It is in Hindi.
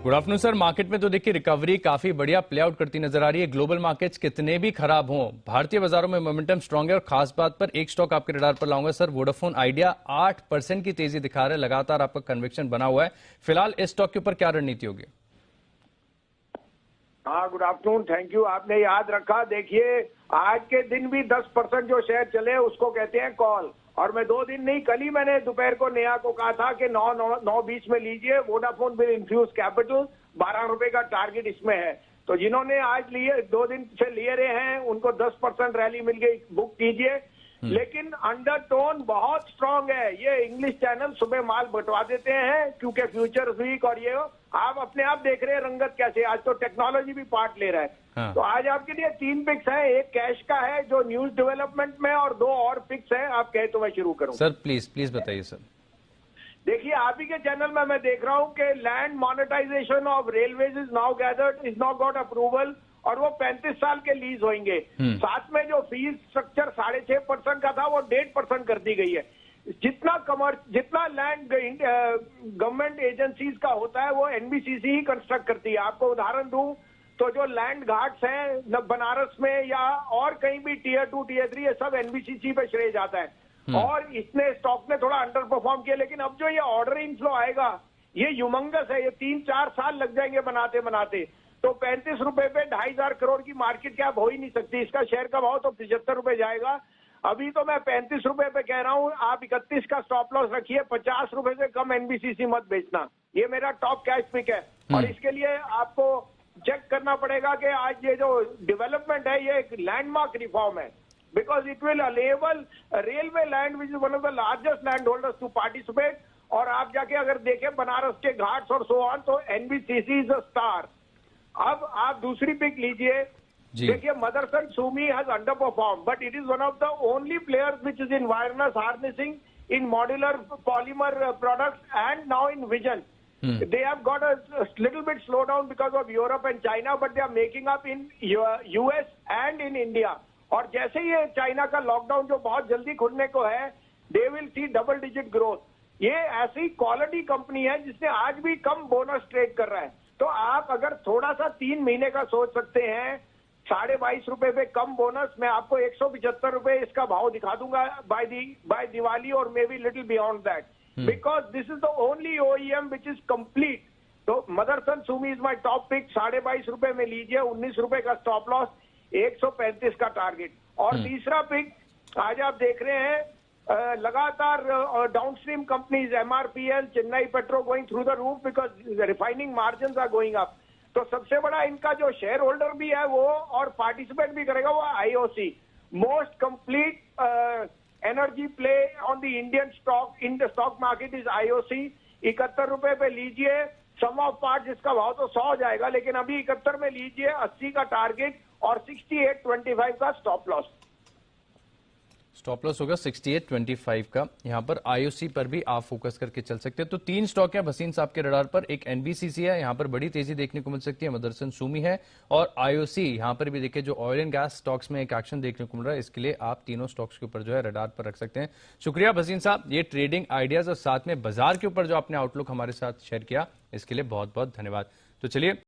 Good afternoon sir. मार्केट में तो देखिए रिकवरी काफी बढ़िया प्ले आउट करती नजर आ रही है। ग्लोबल मार्केट्स कितने भी खराब हों, भारतीय बाजारों में मोमेंटम स्ट्रांग है। और खास बात पर एक स्टॉक आपके रडार पर लाऊंगा सर, वोडाफोन आइडिया 8% की तेजी दिखा रहा है। लगातार आपका कन्विक्शन बना हुआ है। फिलहाल इस स्टॉक के ऊपर क्या रणनीति होगी? हाँ, गुड आफ्टरनून, थैंक यू, आपने याद रखा। देखिए, आज के दिन भी 10% जो शेयर चले उसको कहते हैं कॉल। और मैं 2 दिन नहीं, कल ही मैंने दोपहर को नेहा को कहा था कि 9:20 में लीजिए। वोडाफोन विल इन्फ्यूज कैपिटल, 12 रुपए का टारगेट इसमें है। तो जिन्होंने आज लिए 2 दिन से लिए रहे हैं उनको 10% रैली मिल गई, बुक कीजिए। लेकिन अंडरटोन बहुत स्ट्रांग है। ये इंग्लिश चैनल सुबह माल बंटवा देते हैं क्योंकि फ्यूचर वीक, और ये आप अपने आप देख रहे हैं रंगत कैसे। आज तो टेक्नोलॉजी भी पार्ट ले रहा है। हाँ। तो आज आपके लिए 3 पिक्स हैं। एक कैश का है जो न्यूज डेवलपमेंट में, और 2 और पिक्स हैं। आप कहे तो मैं शुरू करूं? सर प्लीज बताइए सर। देखिए, आप ही के चैनल में मैं देख रहा हूं कि land monetization of railways is now gathered, is not got approval, और वो 35 साल के लीज होंगे। साथ में जो फीस स्ट्रक्चर 6.5% का था वो 1.5% कर दी गई है। जितना लैंड गवर्नमेंट एजेंसीज का होता है वो एनबीसीसी ही कंस्ट्रक्ट करती है। आपको उदाहरण दूं तो जो लैंड घाट्स हैं बनारस में या और कहीं भी टियर 2 टियर 3, ये सब एनबीसीसी पे श्रेय जाता है। और इसने स्टॉक ने थोड़ा अंडर परफॉर्म किया। लेकिन अब जो ये ऑर्डर इनफ्लो आएगा ये ह्यूमंगस है। ये 3-4 साल लग जाएंगे बनाते बनाते। तो 35 रुपए पे 2,500 करोड़ की मार्केट कैप हो ही नहीं सकती। इसका शेयर का भाव तो 75 रुपए जाएगा। अभी तो मैं 35 रुपए पे कह रहा हूं, आप 31 का स्टॉप लॉस रखिए। 50 रुपए से कम एनबीसीसी मत बेचना। ये मेरा टॉप कैश पिक है। और इसके लिए आपको चेक करना पड़ेगा कि आज ये जो डेवलपमेंट है ये एक लैंडमार्क रिफॉर्म है, because it will enable railway land which is one of the largest land holders to participate. और आप जाके अगर देखें बनारस के घाट्स और सो ऑन, तो एनबीसीसी इज अ स्टार। अब आप दूसरी पिक लीजिए। देखिए, Motherson Sumi has underperform, but it is one of the only players which is in wireless harnessing, in modular polymer products and now in vision. They have got a little bit slowdown because of Europe and China, but they are making up in US and in India. और जैसे ये चाइना का लॉकडाउन जो बहुत जल्दी खुलने को है, they will see double digit growth. ये ऐसी क्वालिटी कंपनी है जिसने आज भी कम बोनस ट्रेड कर रहा है। तो आप अगर थोड़ा सा 3 महीने का सोच सकते हैं, 22.5 रुपए पे कम बोनस, मैं आपको 175 रुपए इसका भाव दिखा दूंगा बाय दिवाली, और may be little beyond that, because this is the only OEM which is complete. तो Motherson Sumi is my top pick. 22.5 रुपए में लीजिए, 19 रुपए का स्टॉप लॉस, 135 का टारगेट। और तीसरा पिक आज आप देख रहे हैं लगातार downstream companies, MRPL, Chennai Petro going through the roof because refining margin are going up. तो सबसे बड़ा इनका जो शेयर होल्डर भी है वो, और पार्टिसिपेट भी करेगा, वो IOC, most complete energy play on the Indian stock in the stock market is IOC। 71 रुपए पे लीजिए। सम ऑफ पार्ट जिसका भाव तो 100 जाएगा, लेकिन अभी 71 में लीजिए। 80 का टारगेट और 68.25 का स्टॉप लॉस। स्टॉप लॉस होगा 68.25 का। यहां पर IOC पर भी आप फोकस करके चल सकते हैं। तो 3 स्टॉक है भसीन साहब के रडार पर। एक एनबीसीसी है, यहां पर बड़ी तेजी देखने को मिल सकती है। मदरसन सुमी है और IOC। यहां पर भी देखिए जो ऑयल एंड गैस स्टॉक्स में एक एक्शन देखने को मिल रहा है, इसके लिए आप तीनों स्टॉक्स के ऊपर जो है रडार पर रख सकते हैं। शुक्रिया भसीन साहब, ये ट्रेडिंग आइडियाज और साथ में बाजार के ऊपर जो आपने आउटलुक हमारे साथ शेयर किया, इसके लिए बहुत बहुत धन्यवाद। तो चलिए